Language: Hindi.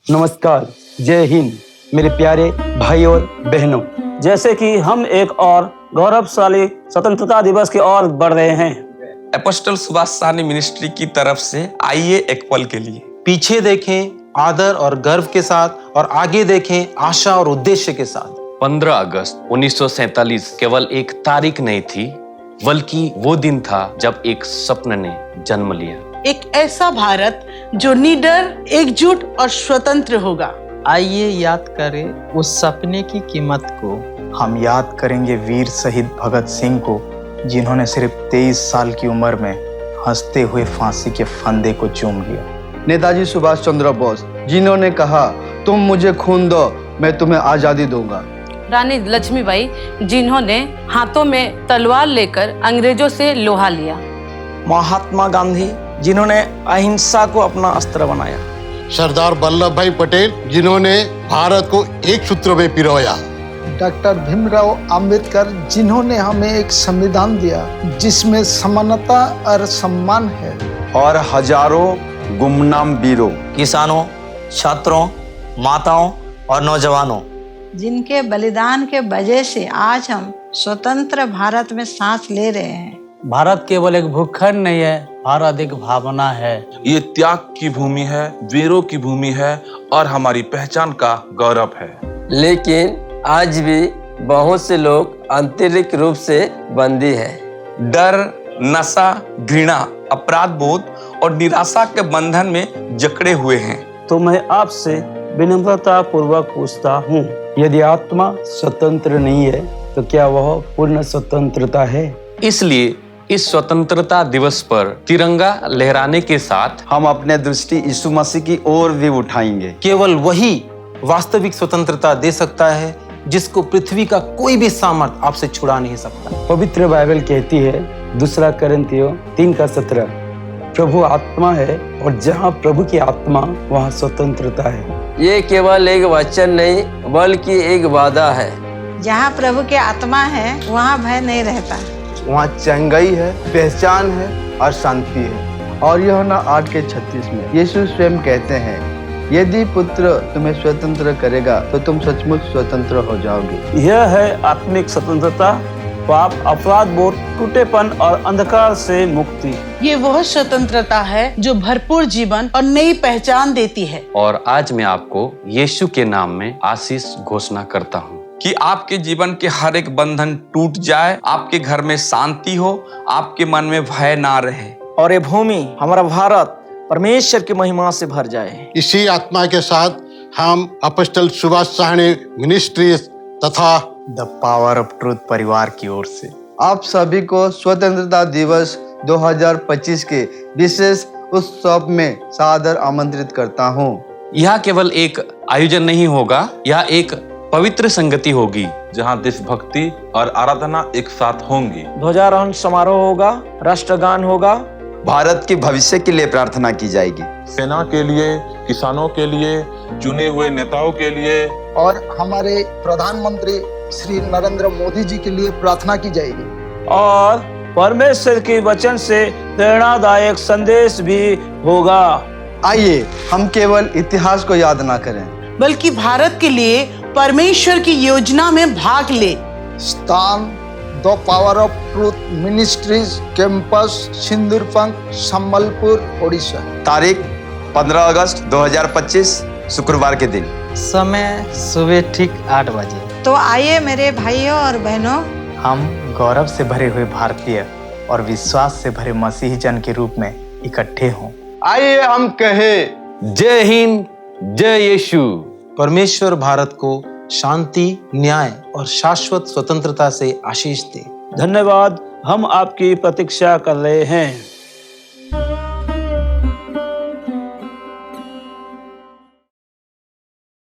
नमस्कार, जय हिंद मेरे प्यारे भाई और बहनों। जैसे कि हम एक और गौरवशाली स्वतंत्रता दिवस की ओर बढ़ रहे हैं, अपोस्टल सुभाष सहनी मिनिस्ट्री की तरफ से आइए एक पल के लिए पीछे देखें आदर और गर्व के साथ और आगे देखें आशा और उद्देश्य के साथ। 15 अगस्त 1947 केवल एक तारीख नहीं थी, बल्कि वो दिन था जब एक स्वप्न ने जन्म लिया। एक ऐसा भारत जो निडर, एकजुट और स्वतंत्र होगा। आइए याद करें उस सपने की कीमत को। हम याद करेंगे वीर शहीद भगत सिंह को, जिन्होंने सिर्फ 23 साल की उम्र में हंसते हुए फांसी के फंदे को चूम लिया। नेताजी सुभाष चंद्र बोस, जिन्होंने कहा तुम मुझे खून दो, मैं तुम्हें आजादी दूंगा। रानी लक्ष्मीबाई, जिन्होंने हाथों में तलवार लेकर अंग्रेजों से लोहा लिया। महात्मा गांधी, जिन्होंने अहिंसा को अपना अस्त्र बनाया। सरदार वल्लभ भाई पटेल, जिन्होंने भारत को एक सूत्र में पिरोया। डॉक्टर भीमराव अंबेडकर, जिन्होंने हमें एक संविधान दिया जिसमें समानता और सम्मान है। और हजारों गुमनाम वीरों, किसानों, छात्रों, माताओं और नौजवानों, जिनके बलिदान के वजह से आज हम स्वतंत्र भारत में सांस ले रहे हैं। भारत केवल एक भूखंड नहीं है, भारत एक भावना है। ये त्याग की भूमि है, वीरों की भूमि है और हमारी पहचान का गौरव है। लेकिन आज भी बहुत से लोग आंतरिक रूप से बंदी हैं। डर, नशा, घृणा, अपराध बोध और निराशा के बंधन में जकड़े हुए हैं। तो मैं आपसे विनम्रता पूर्वक पूछता हूँ, यदि आत्मा स्वतंत्र नहीं है तो क्या वह पूर्ण स्वतंत्रता है? इसलिए इस स्वतंत्रता दिवस पर तिरंगा लहराने के साथ हम अपने दृष्टि यीशु मसीह की ओर भी उठाएंगे। केवल वही वास्तविक स्वतंत्रता दे सकता है जिसको पृथ्वी का कोई भी सामर्थ आपसे छुड़ा नहीं सकता। पवित्र बाइबल कहती है, 2 कोरिन्थियों 3:17, प्रभु आत्मा है और जहाँ प्रभु की आत्मा वहाँ स्वतंत्रता है। ये केवल एक वचन नहीं बल्कि एक वादा है। जहाँ प्रभु की आत्मा है वहाँ भय नहीं रहता। वहाँ चंगाई है, पहचान है और शांति है। और यूहन्ना 8:36 में यीशु स्वयं कहते हैं, यदि पुत्र तुम्हें स्वतंत्र करेगा तो तुम सचमुच स्वतंत्र हो जाओगे। यह है आत्मिक स्वतंत्रता, पाप, अपराध बोध, टूटेपन और अंधकार से मुक्ति। ये वह स्वतंत्रता है जो भरपूर जीवन और नई पहचान देती है। और आज मैं आपको यीशु के नाम में आशीष घोषणा करता हूँ कि आपके जीवन के हर एक बंधन टूट जाए, आपके घर में शांति हो, आपके मन में भय ना रहे और ये भूमि, हमारा भारत, परमेश्वर की महिमा से भर जाए। इसी आत्मा के साथ हम अपोस्टल सुभाष सहनी मिनिस्ट्री तथा द पावर ऑफ ट्रूथ परिवार की ओर से आप सभी को स्वतंत्रता दिवस 2025 के विशेष उत्सव में सादर आमंत्रित करता हूँ। यह केवल एक आयोजन नहीं होगा, यह एक पवित्र संगति होगी जहाँ देशभक्ति और आराधना एक साथ होंगी। ध्वजारोहण समारोह होगा, राष्ट्रगान होगा, भारत के भविष्य के लिए प्रार्थना की जाएगी। सेना के लिए, किसानों के लिए, चुने हुए नेताओं के लिए और हमारे प्रधानमंत्री श्री नरेंद्र मोदी जी के लिए प्रार्थना की जाएगी। और परमेश्वर के वचन से प्रेरणादायक संदेश भी होगा। आइए हम केवल इतिहास को याद ना करें, बल्कि भारत के लिए परमेश्वर की योजना में भाग ले। स्थान the power of truth ministries, campus Sindurpankh, Sambalpur, Odisha. तारीख 15 अगस्त 2025 शुक्रवार के दिन। समय सुबह ठीक 8 बजे। तो आइए मेरे भाइयों और बहनों, हम गौरव से भरे हुए भारतीय और विश्वास से भरे मसीही जन के रूप में इकट्ठे हों। आइए हम कहें, जय हिंद, जय यीशु। परमेश्वर भारत को शांति, न्याय और शाश्वत स्वतंत्रता से आशीष दे। धन्यवाद, हम आपकी प्रतीक्षा कर रहे हैं।